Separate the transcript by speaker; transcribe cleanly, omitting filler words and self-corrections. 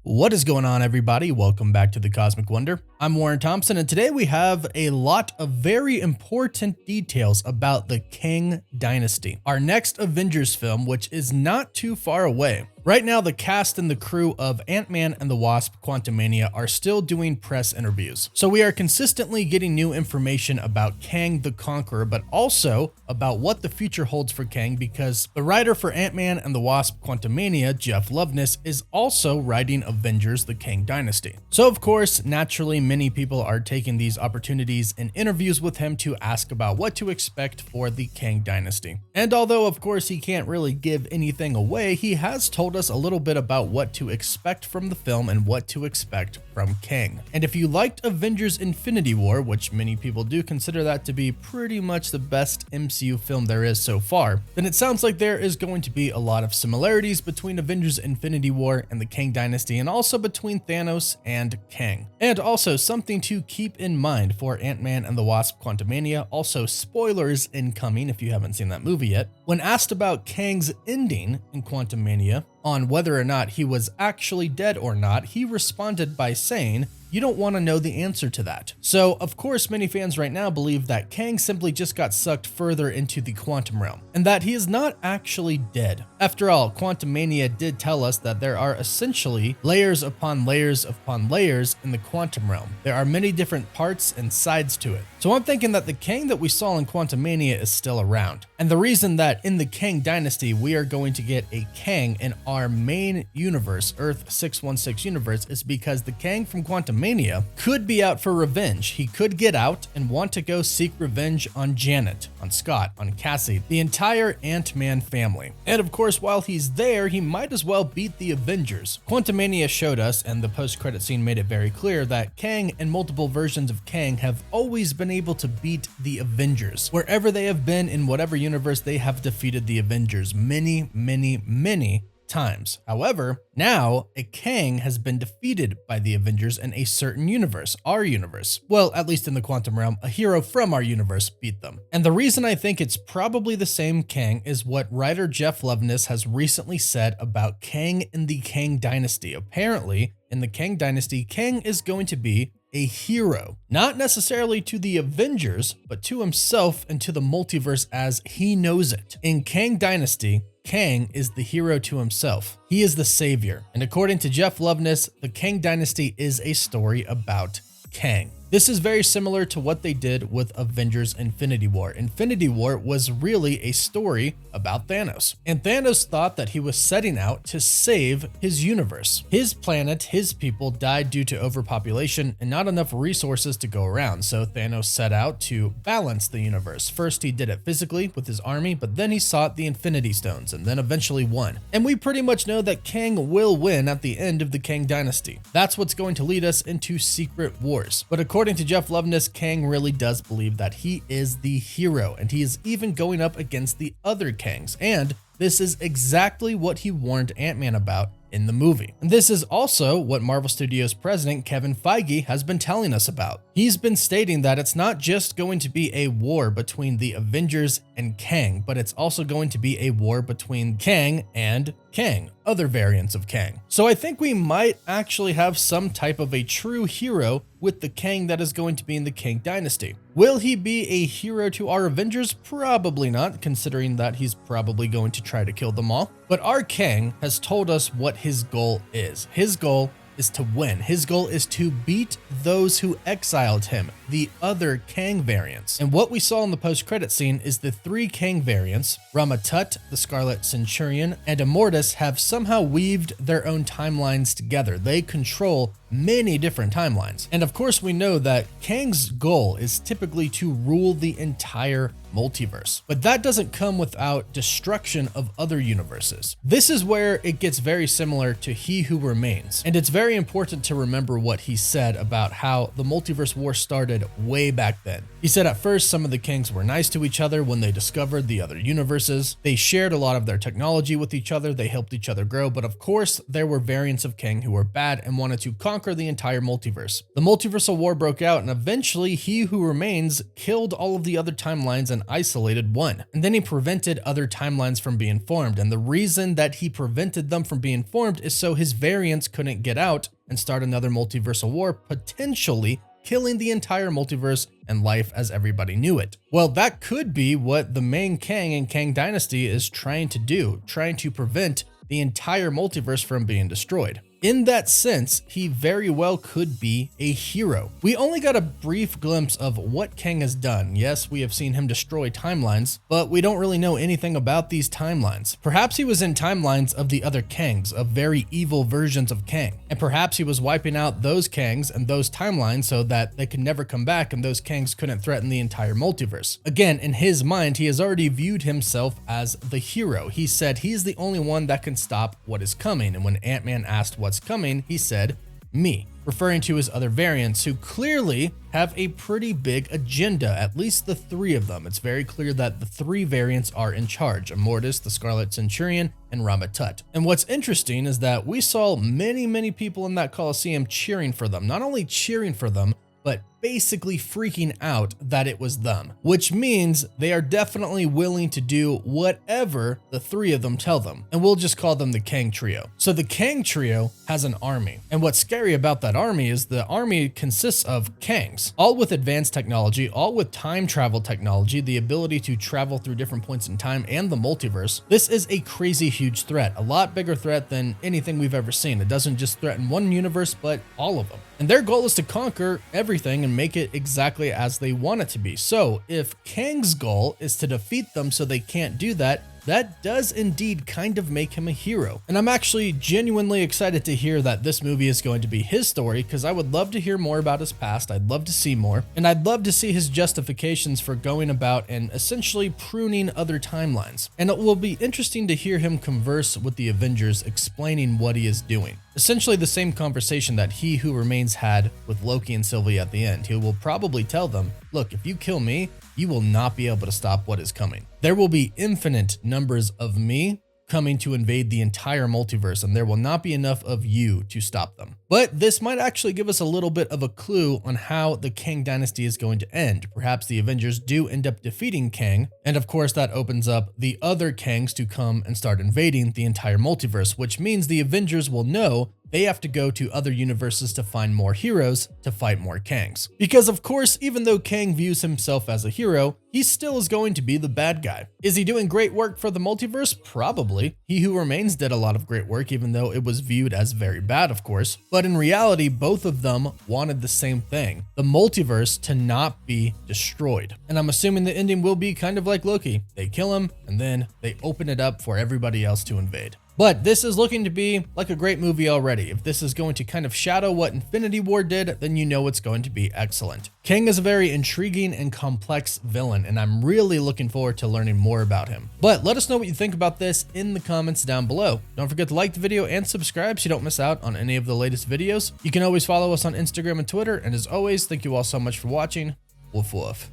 Speaker 1: What is going on, everybody? Welcome back to the Cosmic Wonder. I'm Warren Thompson, and today we have a lot of very important details about the Kang Dynasty, our next Avengers film, which is not too far away. Right now, the cast and the crew of Ant-Man and the Wasp: Quantumania are still doing press interviews. So we are consistently getting new information about Kang the Conqueror, but also about what the future holds for Kang, because the writer for Ant-Man and the Wasp: Quantumania, Jeff Loveness, is also writing Avengers: The Kang Dynasty. So of course, naturally, many people are taking these opportunities in interviews with him to ask about what to expect for the Kang Dynasty. And although of course he can't really give anything away, he has told us a little bit about what to expect from the film and what to expect from Kang. And if you liked Avengers Infinity War, which many people do consider that to be pretty much the best MCU film there is so far, then it sounds like there is going to be a lot of similarities between Avengers Infinity War and the Kang Dynasty, and also between Thanos and Kang. And also something to keep in mind for Ant-Man and the Wasp: Quantumania, also spoilers incoming if you haven't seen that movie yet. When asked about Kang's ending in Quantumania, on whether or not he was actually dead or not, he responded by saying, "You don't want to know the answer to that." So, of course, many fans right now believe that Kang simply just got sucked further into the quantum realm, and that he is not actually dead. After all, Quantumania did tell us that there are essentially layers upon layers upon layers in the quantum realm. There are many different parts and sides to it. So I'm thinking that the Kang that we saw in Quantumania is still around. And the reason that in the Kang Dynasty we are going to get a Kang in our main universe, Earth 616 universe, is because the Kang from Quantumania could be out for revenge. He could get out and want to go seek revenge on Janet, on Scott, on Cassie, the entire Ant-Man family. And of course, while he's there, he might as well beat the Avengers. Quantumania showed us, and the post-credit scene made it very clear, that Kang and multiple versions of Kang have always been able to beat the Avengers. Wherever they have been, in whatever universe, they have defeated the Avengers many, many, many times. However, now a Kang has been defeated by the Avengers in a certain universe, our universe. Well, at least in the quantum realm, a hero from our universe beat them. And the reason I think it's probably the same Kang is what writer Jeff Loveness has recently said about Kang in the Kang Dynasty. Apparently, in the Kang Dynasty, Kang is going to be a hero, not necessarily to the Avengers, but to himself and to the multiverse as he knows it. In Kang Dynasty, Kang is the hero to himself. He is the savior. And according to Jeff Loveness, the Kang Dynasty is a story about Kang. This is very similar to what they did with Avengers Infinity War. Infinity War was really a story about Thanos. And Thanos thought that he was setting out to save his universe. His planet, his people died due to overpopulation and not enough resources to go around. So Thanos set out to balance the universe. First, he did it physically with his army, but then he sought the Infinity Stones and then eventually won. And we pretty much know that Kang will win at the end of the Kang Dynasty. That's what's going to lead us into Secret Wars. But according to Jeff Loveness, Kang really does believe that he is the hero, and he is even going up against the other Kangs. And this is exactly what he warned Ant-Man about in the movie. And this is also what Marvel Studios president Kevin Feige has been telling us about. He's been stating that it's not just going to be a war between the Avengers and Kang, but it's also going to be a war between Kang and Kang, other variants of Kang. So I think we might actually have some type of a true hero with the Kang that is going to be in the Kang Dynasty. Will he be a hero to our Avengers? Probably not, considering that he's probably going to try to kill them all. But our Kang has told us what his goal is. His goal is to win. His goal is to beat those who exiled him, the other Kang variants. And what we saw in the post-credit scene is the three Kang variants, Rama-Tut, the Scarlet Centurion, and Immortus, have somehow weaved their own timelines together. They control many different timelines. And of course, we know that Kang's goal is typically to rule the entire multiverse. But that doesn't come without destruction of other universes. This is where it gets very similar to He Who Remains. And it's very important to remember what he said about how the multiverse war started way back then. He said at first some of the Kangs were nice to each other when they discovered the other universes. They shared a lot of their technology with each other. They helped each other grow. But of course, there were variants of Kang who were bad and wanted to conquer conquer the entire multiverse. The multiversal war broke out, and eventually He Who Remains killed all of the other timelines and isolated one. And then he prevented other timelines from being formed, and the reason that he prevented them from being formed is so his variants couldn't get out and start another multiversal war, potentially killing the entire multiverse and life as everybody knew it. Well, that could be what the main Kang in Kang Dynasty is trying to do, trying to prevent the entire multiverse from being destroyed. In that sense, he very well could be a hero. We only got a brief glimpse of what Kang has done. Yes, we have seen him destroy timelines, but we don't really know anything about these timelines. Perhaps he was in timelines of the other Kangs, of very evil versions of Kang. And perhaps he was wiping out those Kangs and those timelines so that they could never come back and those Kangs couldn't threaten the entire multiverse. Again, in his mind, he has already viewed himself as the hero. He said he's the only one that can stop what is coming. And when Ant-Man asked what's coming, he said, me, referring to his other variants who clearly have a pretty big agenda, at least the three of them. It's very clear that the three variants are in charge: Immortus, the Scarlet Centurion, and Rama-Tut. And what's interesting is that we saw many people in that Coliseum cheering for them, not only cheering for them, but basically freaking out that it was them, which means they are definitely willing to do whatever the three of them tell them. And we'll just call them the Kang Trio. So the Kang Trio has an army. And what's scary about that army is the army consists of Kangs, all with advanced technology, all with time travel technology, the ability to travel through different points in time and the multiverse. This is a crazy huge threat, a lot bigger threat than anything we've ever seen. It doesn't just threaten one universe, but all of them. And their goal is to conquer everything and make it exactly as they want it to be. So if Kang's goal is to defeat them so they can't do that, that does indeed kind of make him a hero. And I'm actually genuinely excited to hear that this movie is going to be his story, because I would love to hear more about his past. I'd love to see more. And I'd love to see his justifications for going about and essentially pruning other timelines. And it will be interesting to hear him converse with the Avengers, explaining what he is doing. Essentially the same conversation that He Who Remains had with Loki and Sylvie at the end. He will probably tell them, look, if you kill me, you will not be able to stop what is coming. There will be infinite numbers of me coming to invade the entire multiverse, and there will not be enough of you to stop them. But this might actually give us a little bit of a clue on how the Kang Dynasty is going to end. Perhaps the Avengers do end up defeating Kang, and of course that opens up the other Kangs to come and start invading the entire multiverse, which means the Avengers will know they have to go to other universes to find more heroes to fight more Kangs. Because of course, even though Kang views himself as a hero, he still is going to be the bad guy. Is he doing great work for the multiverse? Probably. He Who Remains did a lot of great work, even though it was viewed as very bad, of course. But in reality, both of them wanted the same thing: the multiverse to not be destroyed. And I'm assuming the ending will be kind of like Loki. They kill him, and then they open it up for everybody else to invade. But this is looking to be like a great movie already. If this is going to kind of shadow what Infinity War did, then you know it's going to be excellent. Kang is a very intriguing and complex villain, and I'm really looking forward to learning more about him. But let us know what you think about this in the comments down below. Don't forget to like the video and subscribe so you don't miss out on any of the latest videos. You can always follow us on Instagram and Twitter, and as always, thank you all so much for watching. Woof woof.